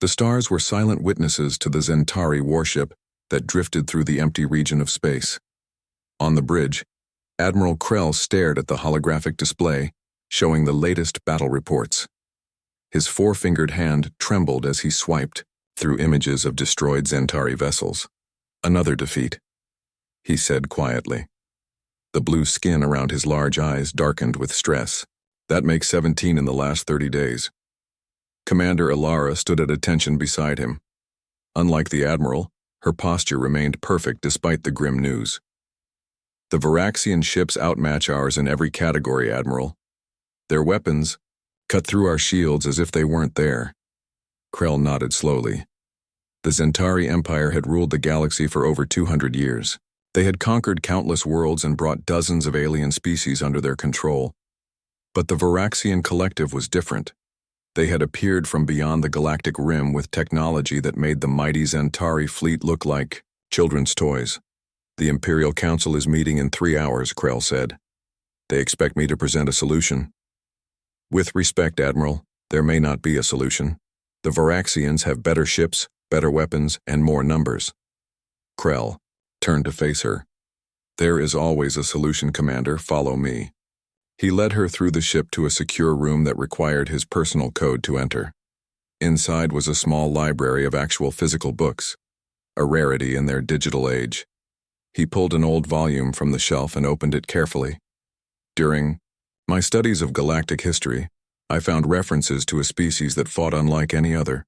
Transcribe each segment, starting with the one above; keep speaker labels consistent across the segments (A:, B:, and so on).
A: The stars were silent witnesses to the Zentari warship that drifted through the empty region of space. On the bridge, Admiral Krell stared at the holographic display, showing the latest battle reports. His four-fingered hand trembled as he swiped through images of destroyed Zentari vessels. Another defeat, he said quietly. The blue skin around his large eyes darkened with stress. That makes 17 in the last 30 days. Commander Ilara stood at attention beside him. Unlike the Admiral, her posture remained perfect despite the grim news. The Varaxian ships outmatch ours in every category, Admiral. Their weapons cut through our shields as if they weren't there. Krell nodded slowly. The Zentari Empire had ruled the galaxy for over 200 years. They had conquered countless worlds and brought dozens of alien species under their control. But the Varaxian collective was different. They had appeared from beyond the galactic rim with technology that made the mighty Zentari fleet look like children's toys. The Imperial Council is meeting in 3 hours, Krell said. They expect me to present a solution. With respect, Admiral, there may not be a solution. The Varaxians have better ships, better weapons, and more numbers. Krell turned to face her. There is always a solution, Commander. Follow me. He led her through the ship to a secure room that required his personal code to enter. Inside was a small library of actual physical books, a rarity in their digital age. He pulled an old volume from the shelf and opened it carefully. During my studies of galactic history, I found references to a species that fought unlike any other.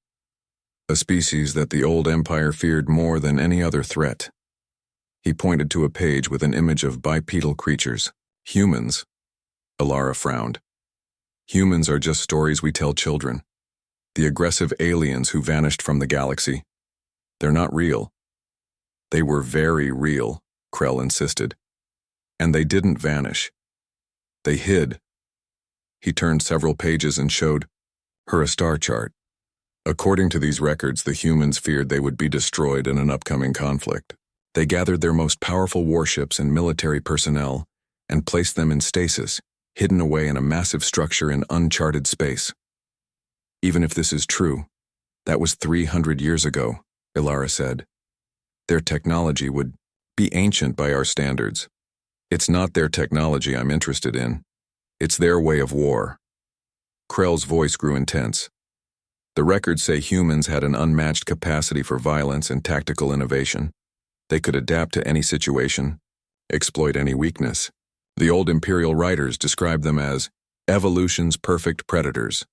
A: A species that the old empire feared more than any other threat. He pointed to a page with an image of bipedal creatures, humans. Ilara frowned. Humans are just stories we tell children. The aggressive aliens who vanished from the galaxy. They're not real. They were very real, Krell insisted. And they didn't vanish. They hid. He turned several pages and showed her a star chart. According to these records, the humans feared they would be destroyed in an upcoming conflict. They gathered their most powerful warships and military personnel and placed them in stasis, hidden away in a massive structure in uncharted space. Even if this is true, that was 300 years ago, Ilara said. Their technology would be ancient by our standards. It's not their technology I'm interested in. It's their way of war. Krell's voice grew intense. The records say humans had an unmatched capacity for violence and tactical innovation. They could adapt to any situation, exploit any weakness. The old Imperial writers described them as evolution's perfect predators.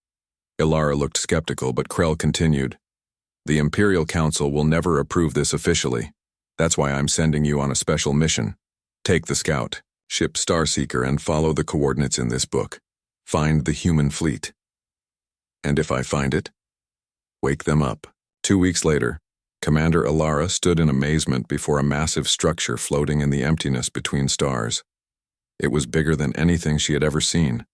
A: Ilara looked skeptical, but Krell continued. The Imperial Council will never approve this officially. That's why I'm sending you on a special mission. Take the scout, ship Starseeker, and follow the coordinates in this book. Find the human fleet. And if I find it, wake them up. 2 weeks later, Commander Ilara stood in amazement before a massive structure floating in the emptiness between stars. It was bigger than anything she had ever seen,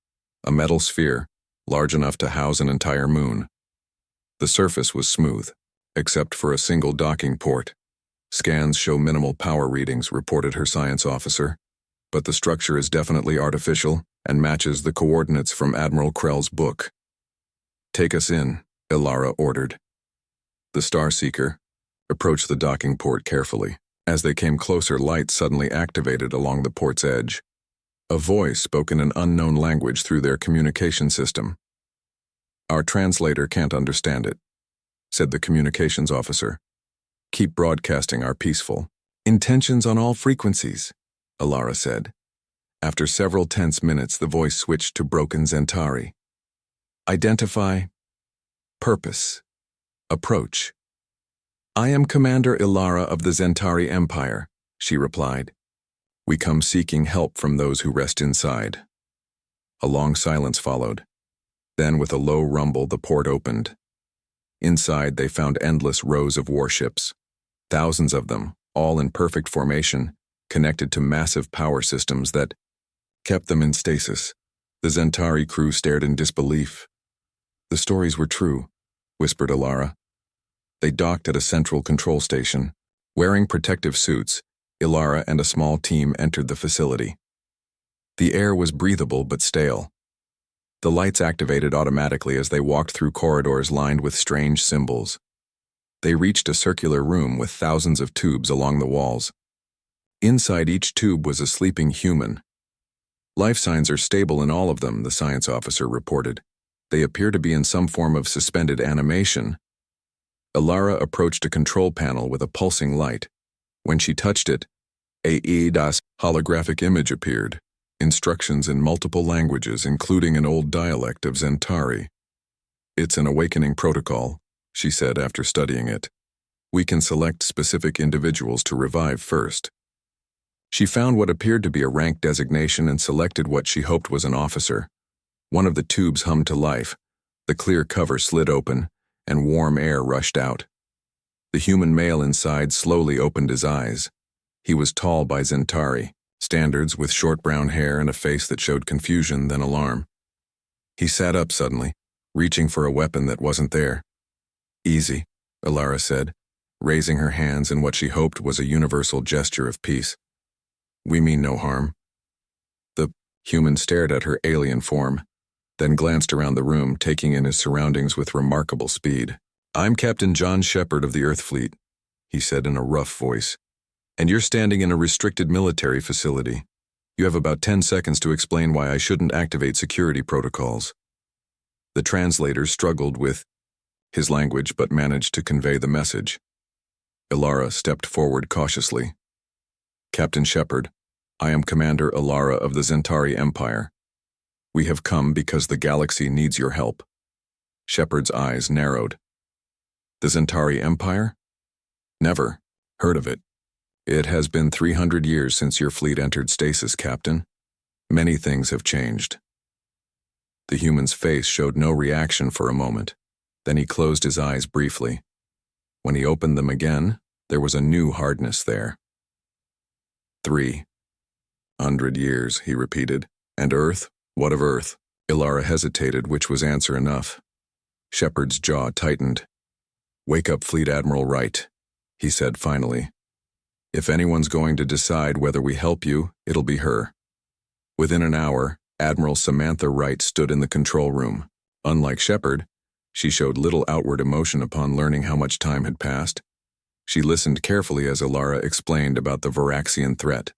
A: a metal sphere, large enough to house an entire moon. The surface was smooth, except for a single docking port. Scans show minimal power readings, reported her science officer, but the structure is definitely artificial and matches the coordinates from Admiral Krell's book. Take us in, Ilara ordered. The Starseeker approached the docking port carefully. As they came closer, light suddenly activated along the port's edge. A voice spoke in an unknown language through their communication system. Our translator can't understand it, said the communications officer. Keep broadcasting our peaceful intentions on all frequencies, Ilara said. After several tense minutes, the voice switched to broken Zentari. Identify, purpose, approach. I am Commander Ilara of the Zentari Empire, she replied. We come seeking help from those who rest inside. A long silence followed. Then, with a low rumble, the port opened. Inside, they found endless rows of warships. Thousands of them, all in perfect formation, connected to massive power systems that kept them in stasis. The Zentari crew stared in disbelief. The stories were true, whispered Ilara. They docked at a central control station. Wearing protective suits, Ilara and a small team entered the facility. The air was breathable but stale. The lights activated automatically as they walked through corridors lined with strange symbols. They reached a circular room with thousands of tubes along the walls. Inside each tube was a sleeping human. Life signs are stable in all of them, the science officer reported. They appear to be in some form of suspended animation. Alara approached a control panel with a pulsing light. When she touched it, a EDAS holographic image appeared. Instructions in multiple languages, including an old dialect of Zentari. "It's an awakening protocol," she said after studying it. "We can select specific individuals to revive first." She found what appeared to be a rank designation and selected what she hoped was an officer. One of the tubes hummed to life. The clear cover slid open, and warm air rushed out. The human male inside slowly opened his eyes. He was tall by Zentari standards, with short brown hair and a face that showed confusion, then alarm. He sat up suddenly, reaching for a weapon that wasn't there. "Easy," Alara said, raising her hands in what she hoped was a universal gesture of peace. "We mean no harm." The human stared at her alien form, then glanced around the room, taking in his surroundings with remarkable speed. "I'm Captain John Shepard of the Earth Fleet," he said in a rough voice. "And you're standing in a restricted military facility. You have about 10 seconds to explain why I shouldn't activate security protocols." The translator struggled with his language but managed to convey the message. Alara stepped forward cautiously. "Captain Shepard, I am Commander Alara of the Zentari Empire. We have come because the galaxy needs your help." Shepard's eyes narrowed. "The Zentari Empire? Never heard of it. It has been 300 years since your fleet entered stasis, Captain. Many things have changed." The human's face showed no reaction for a moment. Then he closed his eyes briefly. When he opened them again, there was a new hardness there. 300 years, he repeated. "And Earth? What of Earth?" Alara hesitated, which was answer enough. Shepard's jaw tightened. "Wake up Fleet Admiral Wright," he said finally. "If anyone's going to decide whether we help you, it'll be her." Within an hour, Admiral Samantha Wright stood in the control room. Unlike Shepard, she showed little outward emotion upon learning how much time had passed. She listened carefully as Alara explained about the Varaxian threat.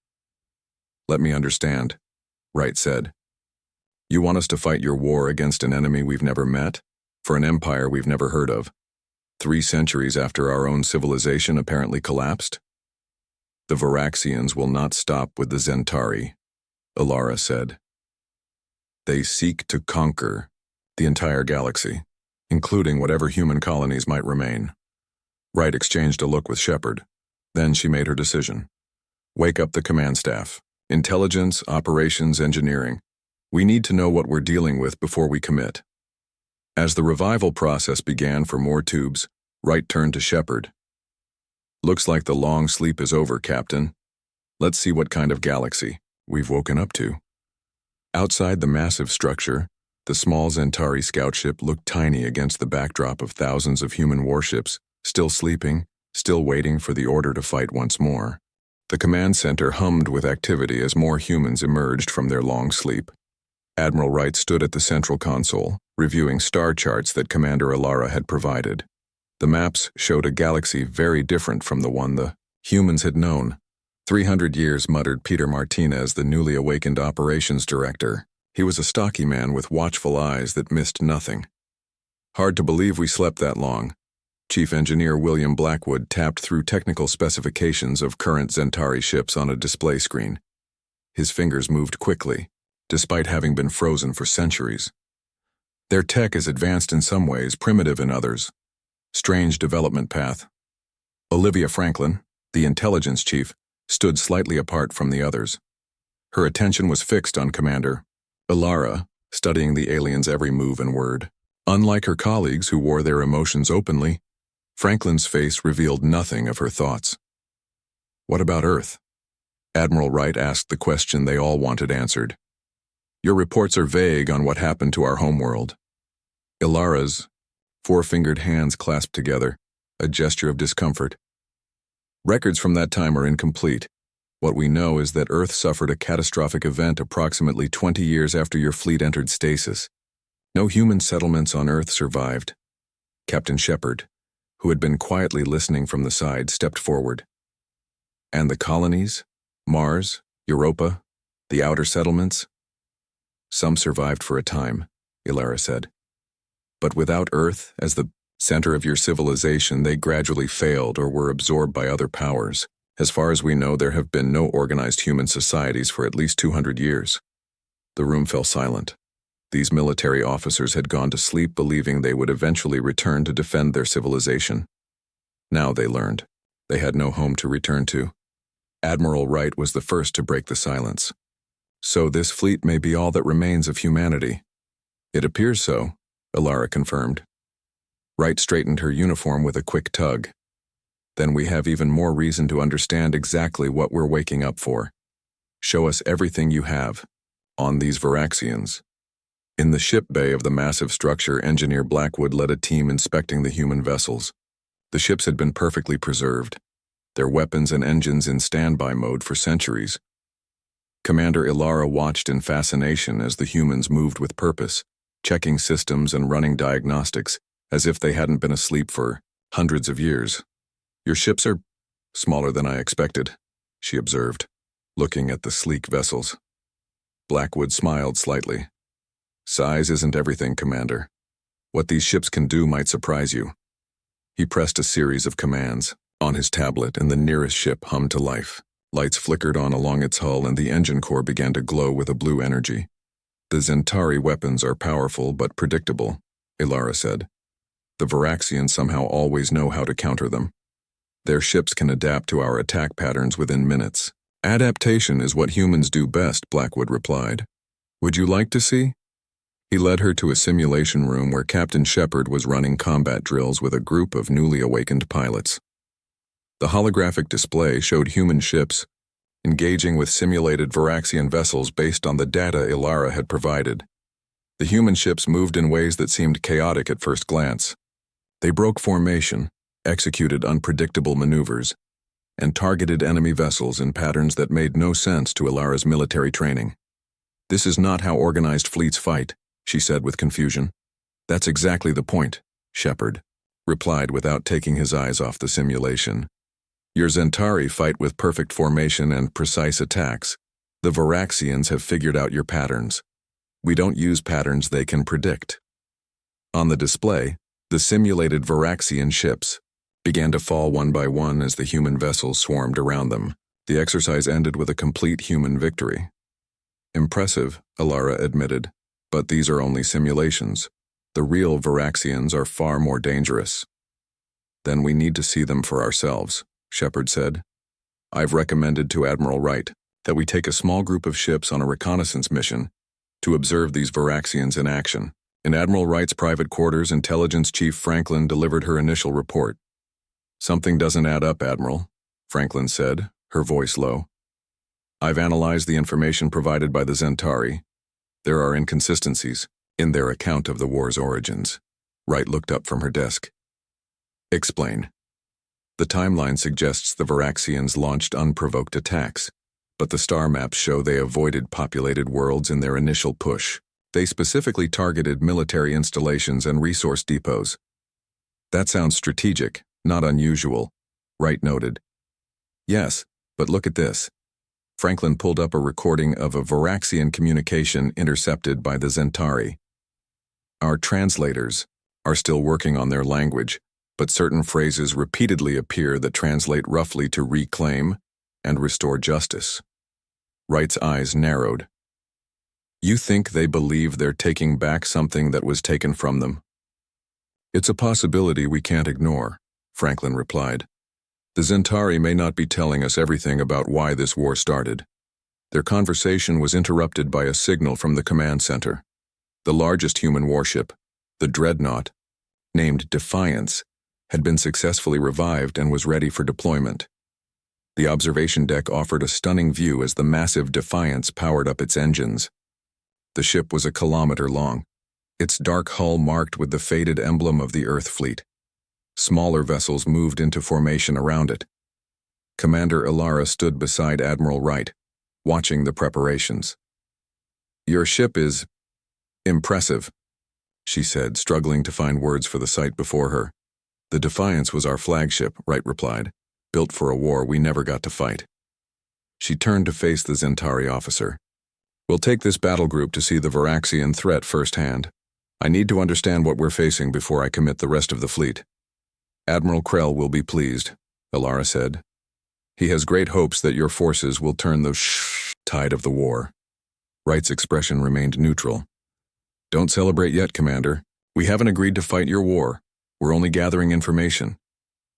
A: "Let me understand," Wright said. "You want us to fight your war against an enemy we've never met, for an empire we've never heard of, 3 centuries after our own civilization apparently collapsed?" "The Varaxians will not stop with the Zentari," Alara said. "They seek to conquer the entire galaxy, including whatever human colonies might remain." Wright exchanged a look with Shepard. Then she made her decision. "Wake up the command staff. Intelligence, operations, engineering. We need to know what we're dealing with before we commit." As the revival process began for more tubes, Wright turned to Shepard. "Looks like the long sleep is over, Captain. Let's see what kind of galaxy we've woken up to." Outside the massive structure, the small Zentari scout ship looked tiny against the backdrop of thousands of human warships, still sleeping, still waiting for the order to fight once more. The command center hummed with activity as more humans emerged from their long sleep. Admiral Wright stood at the central console, reviewing star charts that Commander Alara had provided. The maps showed a galaxy very different from the one the humans had known. 300 years, muttered Peter Martinez, the newly awakened operations director. He was a stocky man with watchful eyes that missed nothing. "Hard to believe we slept that long." Chief Engineer William Blackwood tapped through technical specifications of current Zentari ships on a display screen. His fingers moved quickly, despite having been frozen for centuries. "Their tech is advanced in some ways, primitive in others. Strange development path." Olivia Franklin, the intelligence chief, stood slightly apart from the others. Her attention was fixed on Commander Alara, studying the alien's every move and word. Unlike her colleagues who wore their emotions openly, Franklin's face revealed nothing of her thoughts. "What about Earth?" Admiral Wright asked the question they all wanted answered. "Your reports are vague on what happened to our homeworld." Ilara's four-fingered hands clasped together, a gesture of discomfort. "Records from that time are incomplete. What we know is that Earth suffered a catastrophic event approximately 20 years after your fleet entered stasis. No human settlements on Earth survived. Captain Shepard, who had been quietly listening from the side, stepped forward. And the colonies? Mars, Europa, the outer settlements? Some survived for a time, Ilara said. But without Earth as the center of your civilization, they gradually failed or were absorbed by other powers. As far as we know, there have been no organized human societies for at least 200 years. The room fell silent. These military officers had gone to sleep believing they would eventually return to defend their civilization. Now they learned. They had no home to return to. Admiral Wright was the first to break the silence. So this fleet may be all that remains of humanity. It appears so, Ilara confirmed. Wright straightened her uniform with a quick tug. Then we have even more reason to understand exactly what we're waking up for. Show us everything you have on these Varaxians. In the ship bay of the massive structure, Engineer Blackwood led a team inspecting the human vessels. The ships had been perfectly preserved, their weapons and engines in standby mode for centuries. Commander Ilara watched in fascination as the humans moved with purpose, checking systems and running diagnostics as if they hadn't been asleep for hundreds of years. Your ships are smaller than I expected, she observed, looking at the sleek vessels. Blackwood smiled slightly. Size isn't everything, Commander. What these ships can do might surprise you. He pressed a series of commands on his tablet, and the nearest ship hummed to life. Lights flickered on along its hull, and the engine core began to glow with a blue energy. The Zentari weapons are powerful but predictable, Ilara said. The Varaxians somehow always know how to counter them. Their ships can adapt to our attack patterns within minutes. Adaptation is what humans do best, Blackwood replied. Would you like to see? He led her to a simulation room where Captain Shepard was running combat drills with a group of newly awakened pilots. The holographic display showed human ships engaging with simulated Varaxian vessels based on the data Ilara had provided. The human ships moved in ways that seemed chaotic at first glance. They broke formation, executed unpredictable maneuvers, and targeted enemy vessels in patterns that made no sense to Ilara's military training. This is not how organized fleets fight, she said with confusion. That's exactly the point, Shepard replied without taking his eyes off the simulation. Your Zentari fight with perfect formation and precise attacks. The Varaxians have figured out your patterns. We don't use patterns they can predict. On the display, the simulated Varaxian ships began to fall one by one as the human vessels swarmed around them. The exercise ended with a complete human victory. Impressive, Ilara admitted, but these are only simulations. The real Varaxians are far more dangerous. Then we need to see them for ourselves, Shepard said. I've recommended to Admiral Wright that we take a small group of ships on a reconnaissance mission to observe these Varaxians in action. In Admiral Wright's private quarters, Intelligence Chief Franklin delivered her initial report. Something doesn't add up, Admiral, Franklin said, her voice low. I've analyzed the information provided by the Zentari. There are inconsistencies in their account of the war's origins. Wright looked up from her desk. Explain. The timeline suggests the Varaxians launched unprovoked attacks, but the star maps show they avoided populated worlds in their initial push. They specifically targeted military installations and resource depots. That sounds strategic, not unusual, Wright noted. Yes, but look at this. Franklin pulled up a recording of a Varaxian communication intercepted by the Zentari. Our translators are still working on their language, but certain phrases repeatedly appear that translate roughly to reclaim and restore justice. Wright's eyes narrowed. You think they believe they're taking back something that was taken from them? It's a possibility we can't ignore, Franklin replied. The Zentari may not be telling us everything about why this war started. Their conversation was interrupted by a signal from the command center. The largest human warship, the Dreadnought, named Defiance, had been successfully revived and was ready for deployment. The observation deck offered a stunning view as the massive Defiance powered up its engines. The ship was a kilometer long, its dark hull marked with the faded emblem of the Earth fleet. Smaller vessels moved into formation around it. Commander Ilara stood beside Admiral Wright, watching the preparations. Your ship is impressive, she said, struggling to find words for the sight before her. The Defiance was our flagship, Wright replied, built for a war we never got to fight. She turned to face the Zentari officer. We'll take this battle group to see the Varaxian threat firsthand. I need to understand what we're facing before I commit the rest of the fleet. Admiral Krell will be pleased, Alara said. He has great hopes that your forces will turn the tide of the war. Wright's expression remained neutral. Don't celebrate yet, Commander. We haven't agreed to fight your war. We're only gathering information.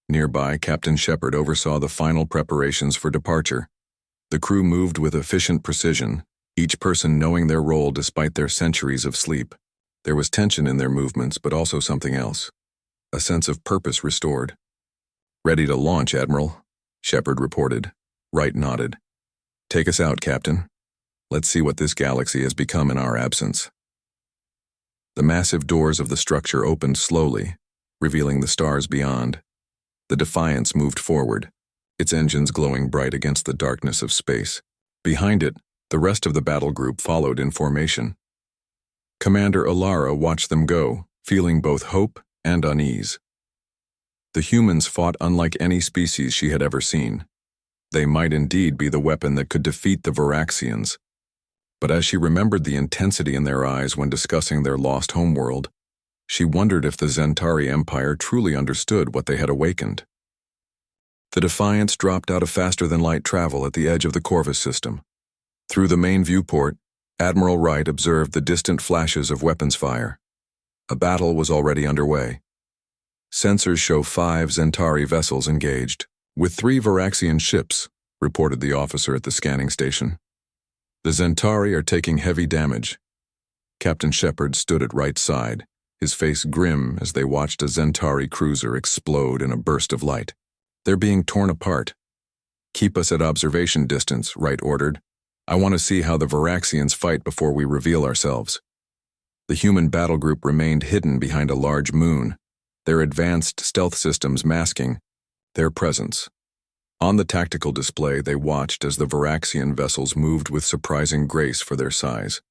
A: Nearby, Captain Shepard oversaw the final preparations for departure. The crew moved with efficient precision, each person knowing their role despite their centuries of sleep. There was tension in their movements, but also something else. A sense of purpose restored. Ready to launch, Admiral, Shepard reported. Wright nodded. Take us out, Captain. Let's see what this galaxy has become in our absence. The massive doors of the structure opened slowly, revealing the stars beyond. The Defiance moved forward, its engines glowing bright against the darkness of space. Behind it, the rest of the battle group followed in formation. Commander Alara watched them go, feeling both hope and unease. The humans fought unlike any species she had ever seen. They might indeed be the weapon that could defeat the Varaxians. But as she remembered the intensity in their eyes when discussing their lost homeworld, she wondered if the Zentari Empire truly understood what they had awakened. The Defiance dropped out of faster-than-light travel at the edge of the Corvus system. Through the main viewport, Admiral Wright observed the distant flashes of weapons fire. A battle was already underway. Sensors show 5 Zentari vessels engaged, with 3 Varaxian ships, reported the officer at the scanning station. The Zentari are taking heavy damage. Captain Shepard stood at Wright's side, his face grim as they watched a Zentari cruiser explode in a burst of light. They're being torn apart. Keep us at observation distance, Wright ordered. I want to see how the Varaxians fight before we reveal ourselves. The human battle group remained hidden behind a large moon, their advanced stealth systems masking their presence. On the tactical display, they watched as the Varaxian vessels moved with surprising grace for their size.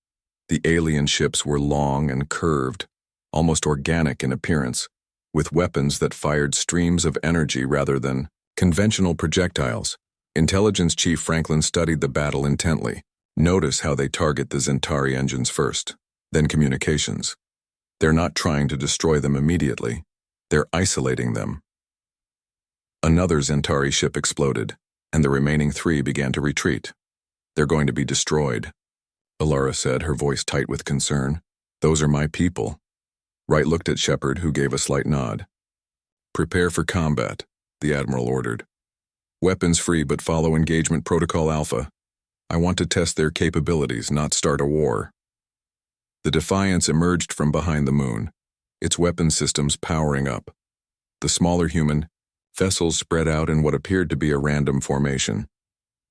A: The alien ships were long and curved, almost organic in appearance, with weapons that fired streams of energy rather than conventional projectiles. Intelligence Chief Franklin studied the battle intently. Notice how they target the Zentari engines first, then communications. They're not trying to destroy them immediately. They're isolating them. Another Zentari ship exploded, and the remaining 3 began to retreat. They're going to be destroyed, Alara said, her voice tight with concern. Those are my people. Wright looked at Shepard, who gave a slight nod. Prepare for combat, the Admiral ordered. Weapons free, but follow engagement protocol Alpha. I want to test their capabilities, not start a war. The Defiance emerged from behind the moon, its weapon systems powering up. The smaller human vessels spread out in what appeared to be a random formation.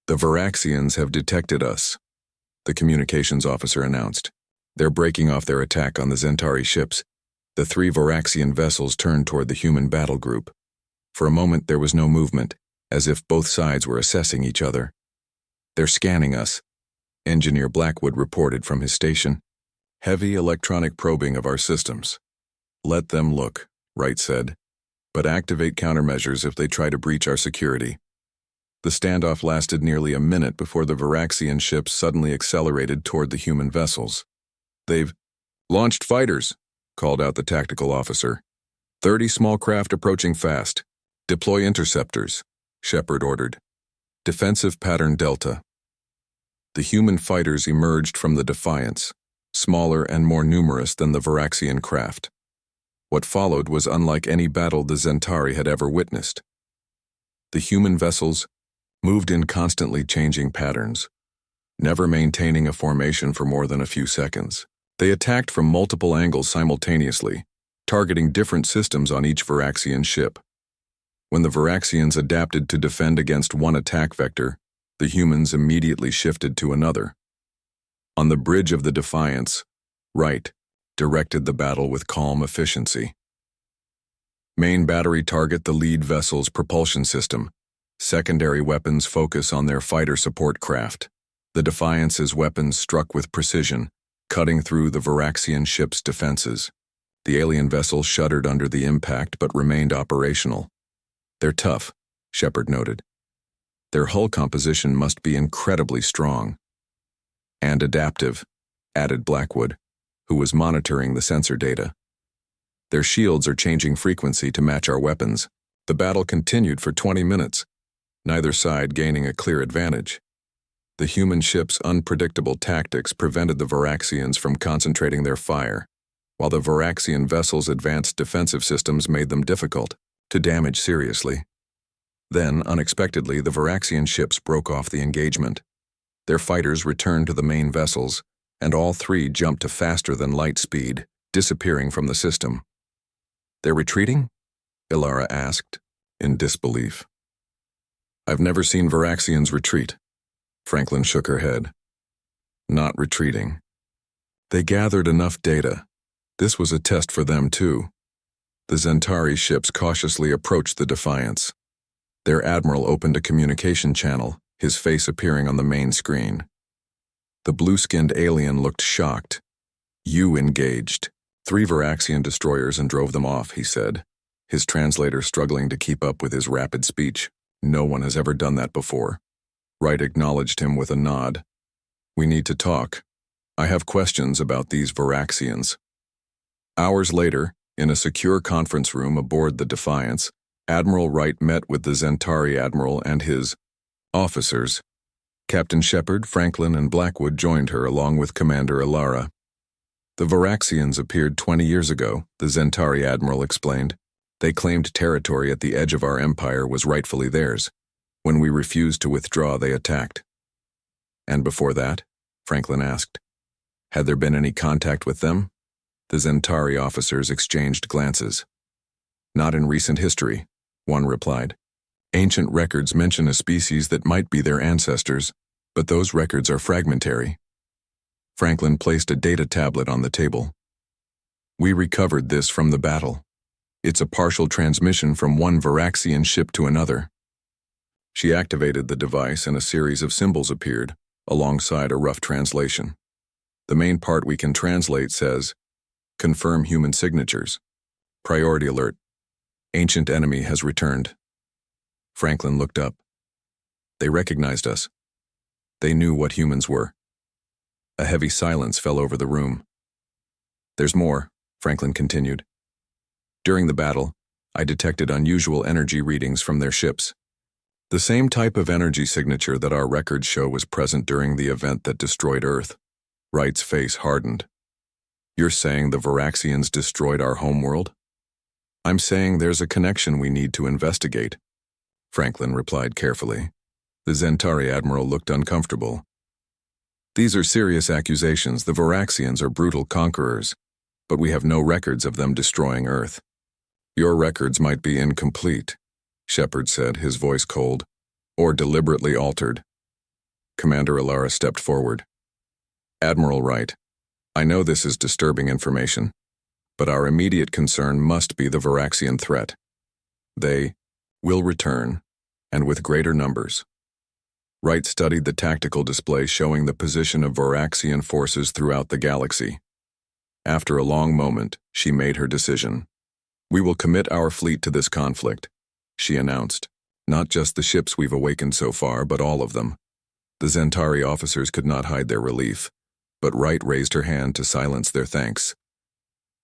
A: The Varaxians have detected us, the communications officer announced. They're breaking off their attack on the Zentari ships. The 3 Varaxian vessels turned toward the human battle group. For a moment there was no movement, as if both sides were assessing each other. They're scanning us, Engineer Blackwood reported from his station. Heavy electronic probing of our systems. Let them look, Wright said, but activate countermeasures if they try to breach our security. The standoff lasted nearly a minute before the Varaxian ships suddenly accelerated toward the human vessels. They've launched fighters, called out the tactical officer. 30 small craft approaching fast. Deploy interceptors, Shepard ordered. Defensive pattern Delta. The human fighters emerged from the Defiance, smaller and more numerous than the Varaxian craft. What followed was unlike any battle the Zentari had ever witnessed. The human vessels moved in constantly changing patterns, never maintaining a formation for more than a few seconds. They attacked from multiple angles simultaneously, targeting different systems on each Varaxian ship. When the Varaxians adapted to defend against one attack vector, the humans immediately shifted to another. On the bridge of the Defiance, Wright directed the battle with calm efficiency. Main battery target the lead vessel's propulsion system. Secondary weapons focus on their fighter support craft. The Defiance's weapons struck with precision, cutting through the Varaxian ship's defenses. The alien vessel shuddered under the impact but remained operational. They're tough, Shepard noted. Their hull composition must be incredibly strong. And adaptive, added Blackwood, who was monitoring the sensor data. Their shields are changing frequency to match our weapons. The battle continued for 20 minutes, neither side gaining a clear advantage. The human ship's unpredictable tactics prevented the Varaxians from concentrating their fire, while the Varaxian vessel's advanced defensive systems made them difficult to damage seriously. Then, unexpectedly, the Varaxian ships broke off the engagement. Their fighters returned to the main vessels, and all three jumped to faster-than-light speed, disappearing from the system. "They're retreating?" Ilara asked, in disbelief. "I've never seen Varaxians retreat." Franklin shook her head. "Not retreating. They gathered enough data. This was a test for them, too." The Zentari ships cautiously approached the Defiance. Their admiral opened a communication channel, his face appearing on the main screen. The blue-skinned alien looked shocked. "You engaged 3 Varaxian destroyers and drove them off," he said, his translator struggling to keep up with his rapid speech. "No one has ever done that before." Wright acknowledged him with a nod. "We need to talk. I have questions about these Varaxians." Hours later, in a secure conference room aboard the Defiance, Admiral Wright met with the Zentari admiral and his officers. Captain Shepard, Franklin, and Blackwood joined her along with Commander Ilara. "The Varaxians appeared 20 years ago," the Zentari admiral explained. "They claimed territory at the edge of our empire was rightfully theirs. When we refused to withdraw, they attacked." "And before that?" Franklin asked. "Had there been any contact with them?" The Zentari officers exchanged glances. "Not in recent history," one replied. "Ancient records mention a species that might be their ancestors, but those records are fragmentary." Franklin placed a data tablet on the table. "We recovered this from the battle. It's a partial transmission from one Varaxian ship to another." She activated the device and a series of symbols appeared, alongside a rough translation. The main part we can translate says, "Confirm human signatures. Priority alert. Ancient enemy has returned." Franklin looked up. They recognized us. They knew what humans were. A heavy silence fell over the room. "There's more," Franklin continued. "During the battle, I detected unusual energy readings from their ships. The same type of energy signature that our records show was present during the event that destroyed Earth." Wright's face hardened. "You're saying the Varaxians destroyed our homeworld?" "I'm saying there's a connection we need to investigate," Franklin replied carefully. The Zentari admiral looked uncomfortable. "These are serious accusations. The Varaxians are brutal conquerors, but we have no records of them destroying Earth." "Your records might be incomplete," Shepard said, his voice cold, "or deliberately altered." Commander Ilara stepped forward. "Admiral Wright, I know this is disturbing information, but our immediate concern must be the Varaxian threat. They will return, and with greater numbers." Wright studied the tactical display showing the position of Varaxian forces throughout the galaxy. After a long moment, she made her decision. "We will commit our fleet to this conflict," she announced. "Not just the ships we've awakened so far, but all of them." The Zentari officers could not hide their relief, but Wright raised her hand to silence their thanks.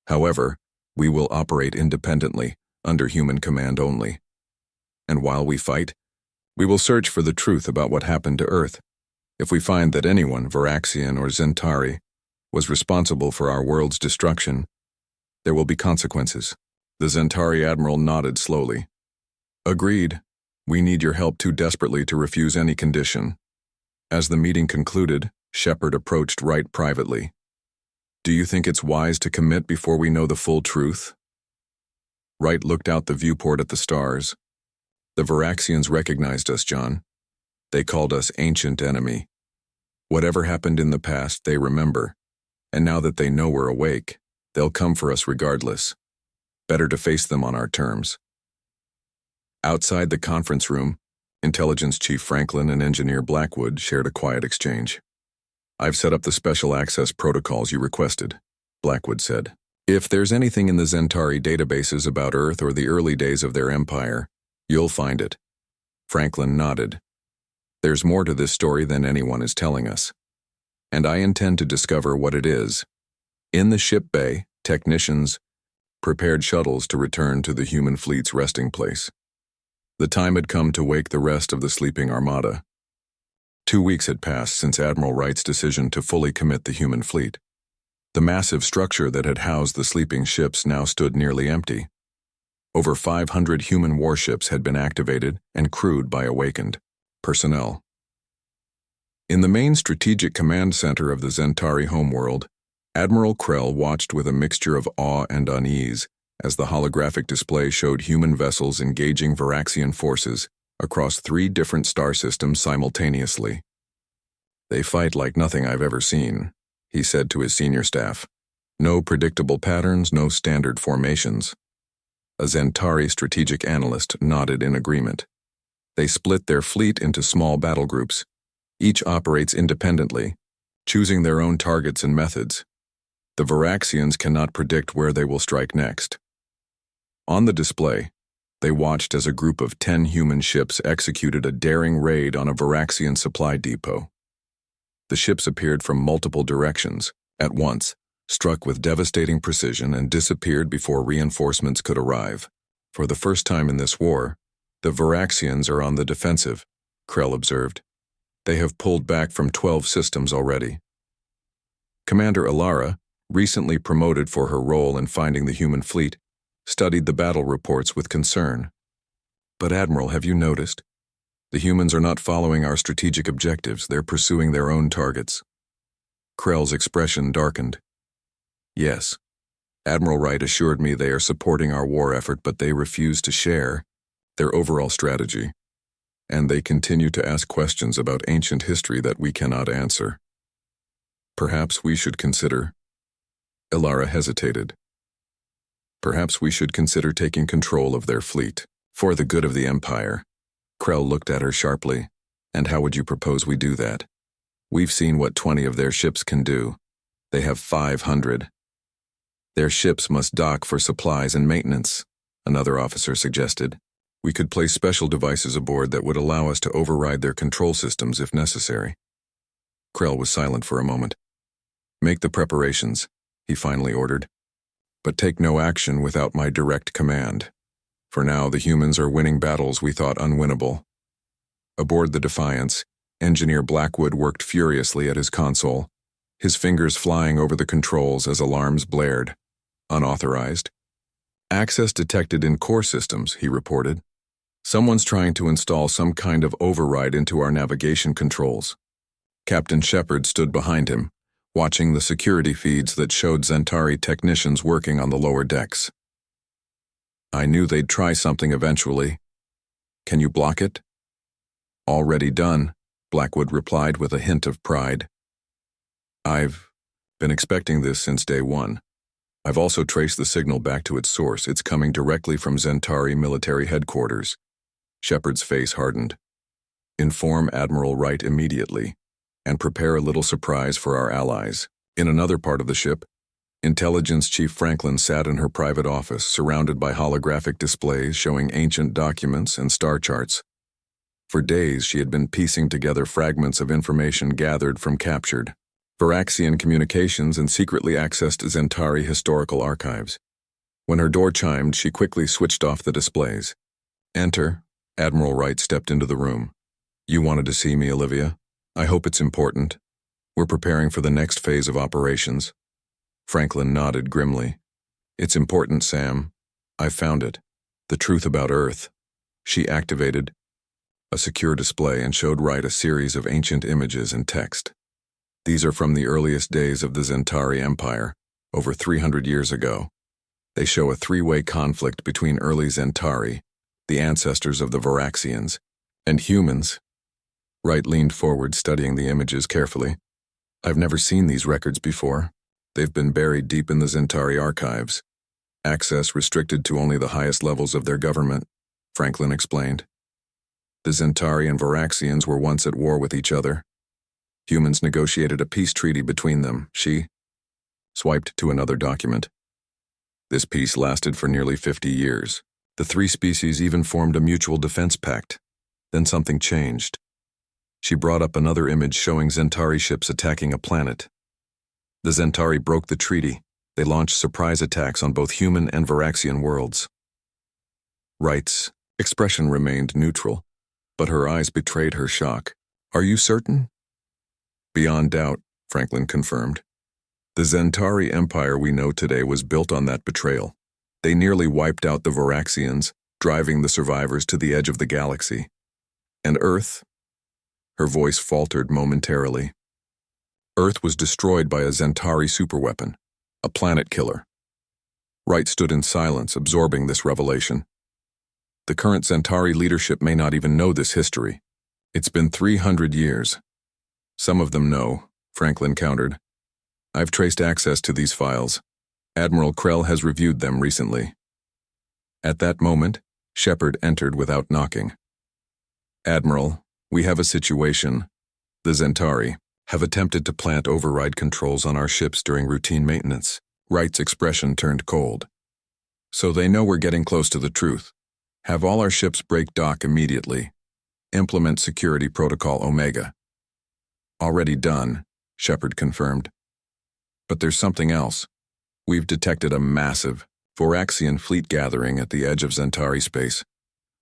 A: "However, we will operate independently, under human command only. And while we fight, we will search for the truth about what happened to Earth. If we find that anyone, Varaxian or Zentari, was responsible for our world's destruction, there will be consequences." The Zentari admiral nodded slowly. "Agreed. We need your help too desperately to refuse any condition." As the meeting concluded, Shepard approached Wright privately. "Do you think it's wise to commit before we know the full truth?" Wright looked out the viewport at the stars. "The Varaxians recognized us, John. They called us ancient enemy. Whatever happened in the past, they remember. And now that they know we're awake, they'll come for us regardless. Better to face them on our terms." Outside the conference room, Intelligence Chief Franklin and Engineer Blackwood shared a quiet exchange. "I've set up the special access protocols you requested," Blackwood said. If there's anything in the Zentari databases about Earth or the early days of their empire, you'll find it. Franklin nodded. There's more to this story than anyone is telling us. And I intend to discover what it is. In the ship bay, technicians prepared shuttles to return to the human fleet's resting place. The time had come to wake the rest of the sleeping armada. 2 weeks had passed since Admiral Wright's decision to fully commit the human fleet. The massive structure that had housed the sleeping ships now stood nearly empty. Over 500 human warships had been activated and crewed by awakened personnel. In the main strategic command center of the Zentari homeworld, Admiral Krell watched with a mixture of awe and unease as the holographic display showed human vessels engaging Varaxian forces across 3 different star systems simultaneously. "They fight like nothing I've ever seen," he said to his senior staff. "No predictable patterns, no standard formations." A Zentari strategic analyst nodded in agreement. They split their fleet into small battle groups. Each operates independently, choosing their own targets and methods. The Varaxians cannot predict where they will strike next. On the display, they watched as a group of 10 human ships executed a daring raid on a Varaxian supply depot. The ships appeared from multiple directions, at once, struck with devastating precision and disappeared before reinforcements could arrive. "For the first time in this war, the Varaxians are on the defensive," Krell observed. "They have pulled back from 12 systems already." Commander Alara, recently promoted for her role in finding the human fleet, studied the battle reports with concern. "But Admiral, have you noticed? The humans are not following our strategic objectives, they're pursuing their own targets." Krell's expression darkened. "Yes. Admiral Wright assured me they are supporting our war effort, but they refuse to share their overall strategy. And they continue to ask questions about ancient history that we cannot answer. Perhaps we should consider..." Ilara hesitated. "Perhaps we should consider taking control of their fleet, for the good of the Empire." Krell looked at her sharply. "And how would you propose we do that? We've seen what 20 of their ships can do. They have 500. Their ships must dock for supplies and maintenance," another officer suggested. "We could place special devices aboard that would allow us to override their control systems if necessary." Krell was silent for a moment. "Make the preparations," he finally ordered. "But take no action without my direct command. For now, the humans are winning battles we thought unwinnable." Aboard the Defiance, Engineer Blackwood worked furiously at his console, his fingers flying over the controls as alarms blared. "Unauthorized. Access detected in core systems," he reported. "Someone's trying to install some kind of override into our navigation controls." Captain Shepard stood behind him, watching the security feeds that showed Zentari technicians working on the lower decks. "I knew they'd try something eventually. Can you block it?" "Already done," Blackwood replied with a hint of pride. "I've been expecting this since day one. I've also traced the signal back to its source. It's coming directly from Zentari military headquarters." Shepard's face hardened. "Inform Admiral Wright immediately, and prepare a little surprise for our allies." In another part of the ship, Intelligence Chief Franklin sat in her private office, surrounded by holographic displays showing ancient documents and star charts. For days, she had been piecing together fragments of information gathered from captured Varaxian communications and secretly accessed Zentari historical archives. When her door chimed, she quickly switched off the displays. "Enter." Admiral Wright stepped into the room. "You wanted to see me, Olivia? I hope it's important. We're preparing for the next phase of operations." Franklin nodded grimly. "It's important, Sam. I found it. The truth about Earth." She activated a secure display and showed Wright a series of ancient images and text. "These are from the earliest days of the Zentari Empire, over 300 years ago. They show a 3-way conflict between early Zentari, the ancestors of the Varaxians, and humans." Wright leaned forward, studying the images carefully. "I've never seen these records before. They've been buried deep in the Zentari archives. Access restricted to only the highest levels of their government," Franklin explained. "The Zentari and Varaxians were once at war with each other. Humans negotiated a peace treaty between them." She swiped to another document. This peace lasted for nearly 50 years. The three species even formed a mutual defense pact. Then something changed. She brought up another image showing Zentari ships attacking a planet. The Zentari broke the treaty. They launched surprise attacks on both human and Varaxian worlds. Wright's expression remained neutral, but her eyes betrayed her shock. "Are you certain?" "Beyond doubt," Franklin confirmed. "The Zentari Empire we know today was built on that betrayal. They nearly wiped out the Varaxians, driving the survivors to the edge of the galaxy. And Earth?" Her voice faltered momentarily. "Earth was destroyed by a Zentari superweapon, a planet killer." Wright stood in silence, absorbing this revelation. "The current Zentari leadership may not even know this history. It's been 300 years. "Some of them know," Franklin countered. "I've traced access to these files. Admiral Krell has reviewed them recently." At that moment, Shepard entered without knocking. "Admiral, we have a situation. The Zentari have attempted to plant override controls on our ships during routine maintenance." Wright's expression turned cold. "So they know we're getting close to the truth. Have all our ships break dock immediately. Implement Security Protocol Omega." "Already done," Shepard confirmed. "But there's something else. We've detected a massive Varaxian fleet gathering at the edge of Zentari space.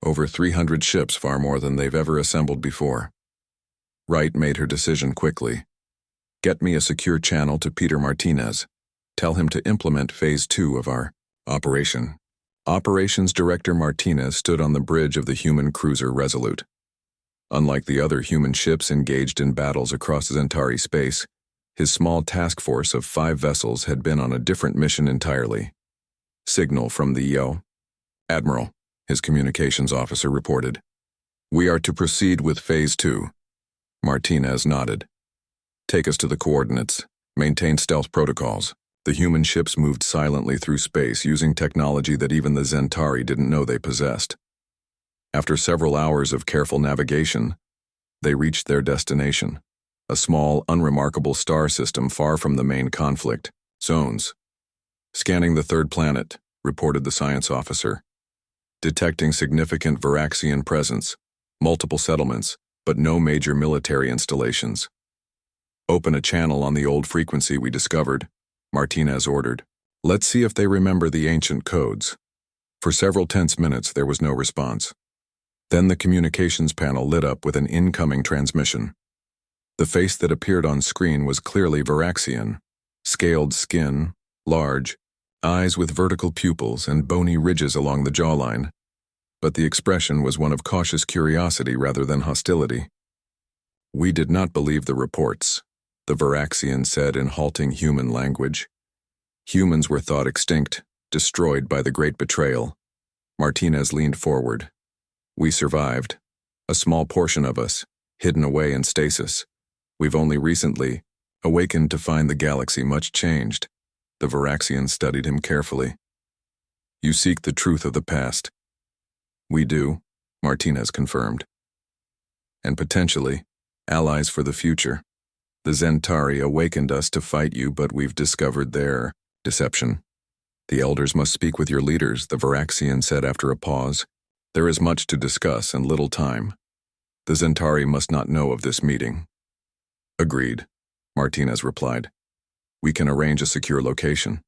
A: Over 300 ships, far more than they've ever assembled before." Wright made her decision quickly. "Get me a secure channel to Peter Martinez. Tell him to implement Phase 2 of our operation." Operations Director Martinez stood on the bridge of the human cruiser Resolute. Unlike the other human ships engaged in battles across Zentari space, his small task force of 5 vessels had been on a different mission entirely. Signal from the EO. "Admiral," his communications officer reported. "We are to proceed with Phase 2. Martinez nodded. "Take us to the coordinates. Maintain stealth protocols." The human ships moved silently through space using technology that even the Zentari didn't know they possessed. After several hours of careful navigation, they reached their destination, a small, unremarkable star system far from the main conflict zones. "Scanning the third planet," reported the science officer. "Detecting significant Varaxian presence, multiple settlements, but no major military installations." "Open a channel on the old frequency we discovered," Martinez ordered. "Let's see if they remember the ancient codes." For several tense minutes there was no response. Then the communications panel lit up with an incoming transmission. The face that appeared on screen was clearly Varaxian. Scaled skin, large, eyes with vertical pupils and bony ridges along the jawline. But the expression was one of cautious curiosity rather than hostility. "We did not believe the reports," the Varaxian said in halting human language. "Humans were thought extinct, destroyed by the Great Betrayal." Martinez leaned forward. "We survived. A small portion of us, hidden away in stasis. We've only recently awakened to find the galaxy much changed." The Varaxian studied him carefully. "You seek the truth of the past." "We do," Martinez confirmed. "And potentially, allies for the future. The Zentari awakened us to fight you, but we've discovered their deception." "The elders must speak with your leaders," the Varaxian said after a pause. "There is much to discuss and little time. The Zentari must not know of this meeting." "Agreed," Martinez replied. "We can arrange a secure location."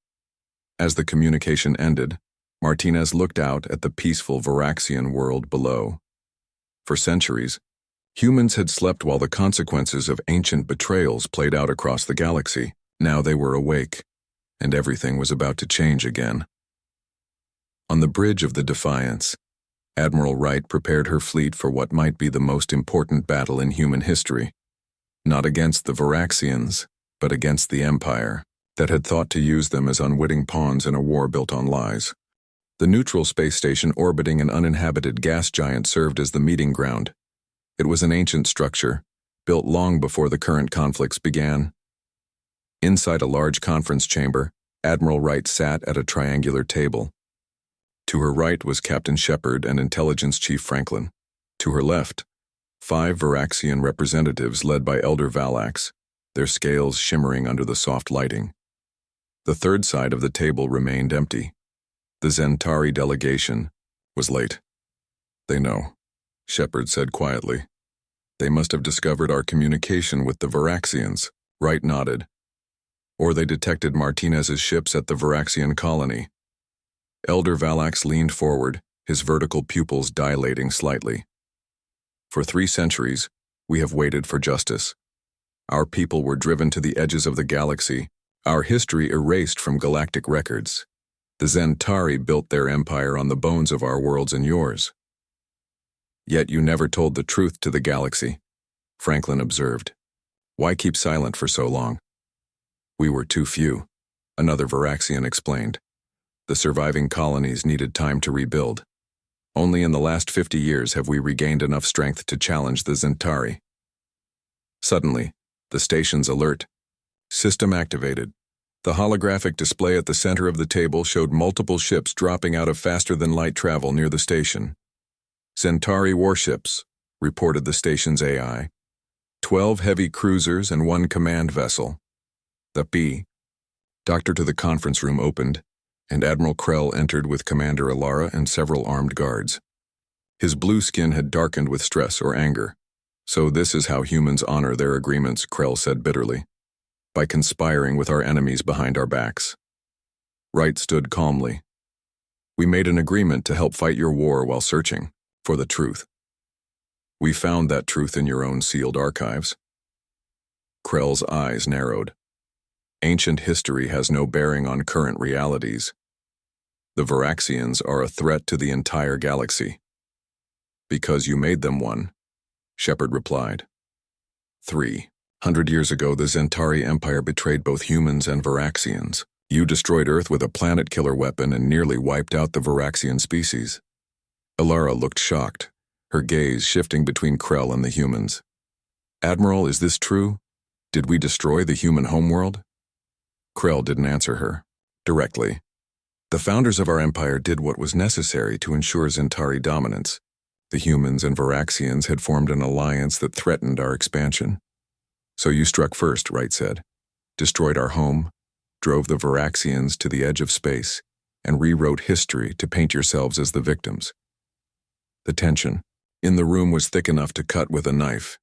A: As the communication ended, Martinez looked out at the peaceful Varaxian world below. For centuries, humans had slept while the consequences of ancient betrayals played out across the galaxy. Now they were awake, and everything was about to change again. On the bridge of the Defiance, Admiral Wright prepared her fleet for what might be the most important battle in human history. Not against the Varaxians, but against the Empire, that had thought to use them as unwitting pawns in a war built on lies. The neutral space station orbiting an uninhabited gas giant served as the meeting ground. It was an ancient structure, built long before the current conflicts began. Inside a large conference chamber, Admiral Wright sat at a triangular table. To her right was Captain Shepard and Intelligence Chief Franklin. To her left, 5 Varaxian representatives led by Elder Valax, their scales shimmering under the soft lighting. The third side of the table remained empty. The Zentari delegation was late. They know, Shepard said quietly. They must have discovered our communication with the Varaxians. Wright nodded. Or they detected Martinez's ships at the Varaxian colony. Elder Valax leaned forward, his vertical pupils dilating slightly. For 3 centuries, we have waited for justice. Our people were driven to the edges of the galaxy, our history erased from galactic records. The Zentari built their empire on the bones of our worlds and yours. Yet you never told the truth to the galaxy, Franklin observed. Why keep silent for so long? We were too few, another Varaxian explained. The surviving colonies needed time to rebuild. Only in the last 50 years have we regained enough strength to challenge the Zentari. Suddenly, the station's alert. System activated. The holographic display at the center of the table showed multiple ships dropping out of faster-than-light travel near the station. Zentari warships, reported the station's AI. 12 heavy cruisers and 1 command vessel. The Doctor to the conference room opened, and Admiral Krell entered with Commander Alara and several armed guards. His blue skin had darkened with stress or anger. So this is how humans honor their agreements, Krell said bitterly. By conspiring with our enemies behind our backs. Wright stood calmly. We made an agreement to help fight your war while searching for the truth. We found that truth in your own sealed archives. Krell's eyes narrowed. Ancient history has no bearing on current realities. The Varaxians are a threat to the entire galaxy. Because you made them one, Shepard replied. 300 years ago, the Zentari Empire betrayed both humans and Varaxians. You destroyed Earth with a planet-killer weapon and nearly wiped out the Varaxian species. Alara looked shocked, her gaze shifting between Krell and the humans. Admiral, is this true? Did we destroy the human homeworld? Krell didn't answer her directly. The founders of our empire did what was necessary to ensure Zentari dominance. The humans and Varaxians had formed an alliance that threatened our expansion. So you struck first, Wright said. Destroyed our home, drove the Varaxians to the edge of space, and rewrote history to paint yourselves as the victims. The tension in the room was thick enough to cut with a knife.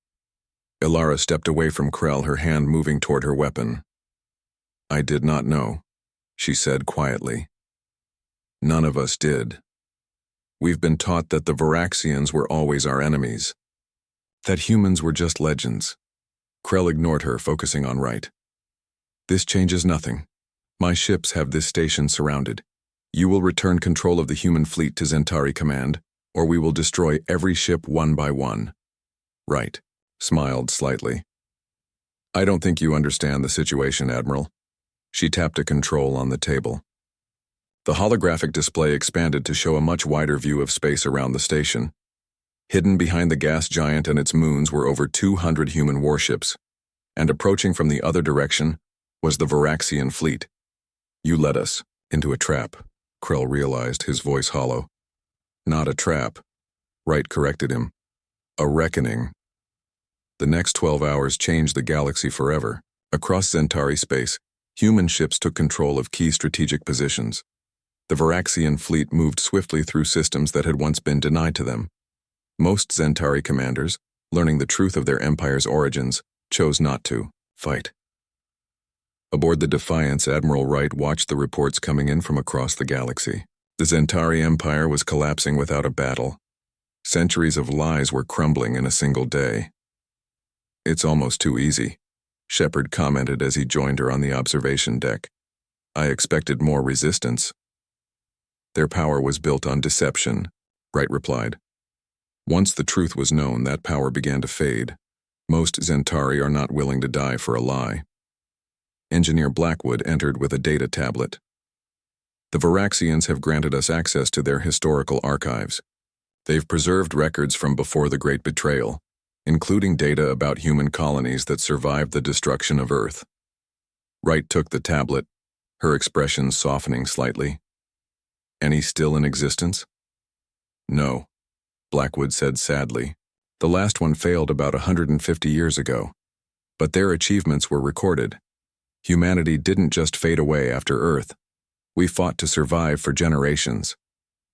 A: Alara stepped away from Krell, her hand moving toward her weapon. I did not know, she said quietly. None of us did. We've been taught that the Varaxians were always our enemies. That humans were just legends. Krell ignored her, focusing on Wright. This changes nothing. My ships have this station surrounded. You will return control of the human fleet to Zentari Command, or we will destroy every ship one by one. Wright smiled slightly. I don't think you understand the situation, Admiral. She tapped a control on the table. The holographic display expanded to show a much wider view of space around the station. Hidden behind the gas giant and its moons were over 200 human warships, and approaching from the other direction was the Varaxian fleet. You led us into a trap, Krell realized, his voice hollow. Not a trap, Wright corrected him. A reckoning. The next 12 hours changed the galaxy forever. Across Zentari space, human ships took control of key strategic positions. The Varaxian fleet moved swiftly through systems that had once been denied to them. Most Zentari commanders, learning the truth of their empire's origins, chose not to fight. Aboard the Defiance, Admiral Wright watched the reports coming in from across the galaxy. The Zentari Empire was collapsing without a battle. Centuries of lies were crumbling in a single day. It's almost too easy, Shepard commented as he joined her on the observation deck. I expected more resistance. Their power was built on deception, Wright replied. Once the truth was known, that power began to fade. Most Zentari are not willing to die for a lie. Engineer Blackwood entered with a data tablet. The Varaxians have granted us access to their historical archives. They've preserved records from before the Great Betrayal, including data about human colonies that survived the destruction of Earth. Wright took the tablet, her expression softening slightly. Any still in existence? No, Blackwood said sadly. The last one failed about 150 years ago. But their achievements were recorded. Humanity didn't just fade away after Earth. We fought to survive for generations.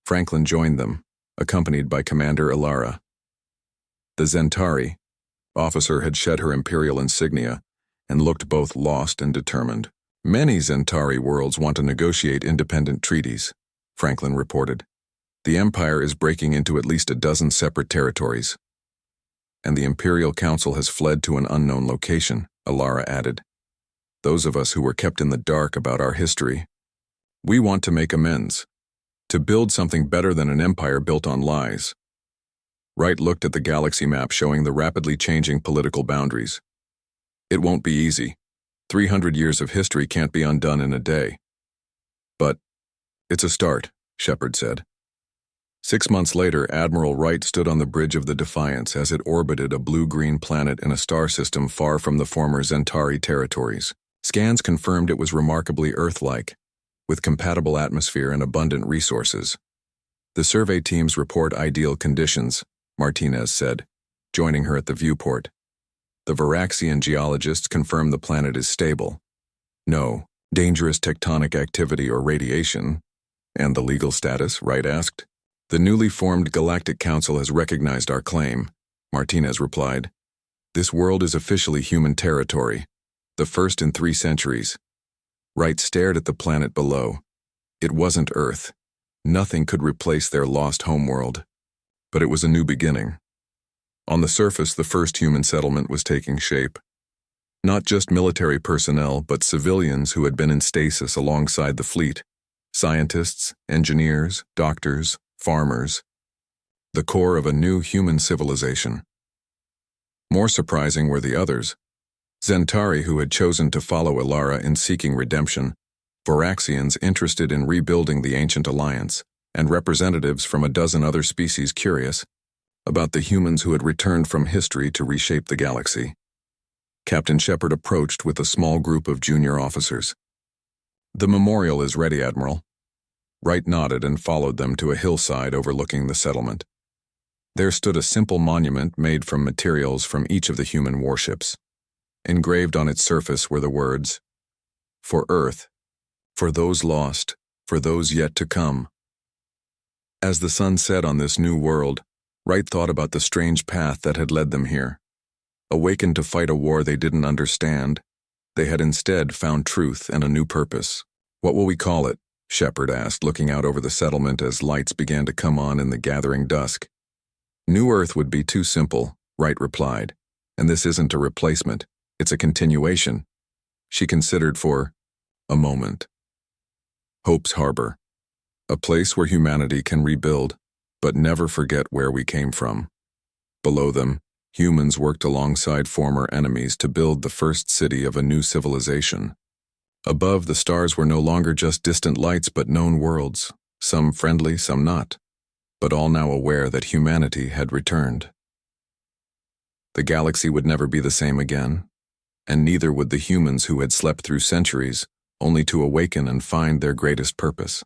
A: Franklin joined them, accompanied by Commander Ilara. The Zentari officer had shed her imperial insignia and looked both lost and determined. Many Zentari worlds want to negotiate independent treaties, Franklin reported. The Empire is breaking into at least a dozen separate territories. And the Imperial Council has fled to an unknown location, Ilara added. Those of us who were kept in the dark about our history, we want to make amends, to build something better than an empire built on lies. Wright looked at the galaxy map showing the rapidly changing political boundaries. It won't be easy. 300 years of history can't be undone in a day. But it's a start, Shepard said. 6 months later, Admiral Wright stood on the bridge of the Defiance as it orbited a blue-green planet in a star system far from the former Zentari territories. Scans confirmed it was remarkably Earth-like, with compatible atmosphere and abundant resources. The survey teams report ideal conditions, Martinez said, joining her at the viewport. The Varaxian geologists confirm the planet is stable. No dangerous tectonic activity or radiation. And the legal status, Wright asked. The newly formed Galactic Council has recognized our claim, Martinez replied. This world is officially human territory, the first in 3 centuries. Wright stared at the planet below. It wasn't Earth. Nothing could replace their lost homeworld. But it was a new beginning. On the surface, the first human settlement was taking shape. Not just military personnel, but civilians who had been in stasis alongside the fleet. Scientists, engineers, doctors, farmers. The core of a new human civilization. More surprising were the others. Zentari, who had chosen to follow Ilara in seeking redemption, Varaxians interested in rebuilding the ancient alliance, and representatives from a dozen other species curious about the humans who had returned from history to reshape the galaxy. Captain Shepard approached with a small group of junior officers. The memorial is ready, Admiral. Wright nodded and followed them to a hillside overlooking the settlement. There stood a simple monument made from materials from each of the human warships. Engraved on its surface were the words, "For Earth, for those lost, for those yet to come." As the sun set on this new world, Wright thought about the strange path that had led them here. Awakened to fight a war they didn't understand, they had instead found truth and a new purpose. "What will we call it?" Shepard asked, looking out over the settlement as lights began to come on in the gathering dusk. "New Earth would be too simple," Wright replied, "and this isn't a replacement, it's a continuation." She considered for a moment. Hope's Harbor, a place where humanity can rebuild, but never forget where we came from. Below them, humans worked alongside former enemies to build the first city of a new civilization. Above, the stars were no longer just distant lights but known worlds, some friendly, some not, but all now aware that humanity had returned. The galaxy would never be the same again, and neither would the humans who had slept through centuries, only to awaken and find their greatest purpose.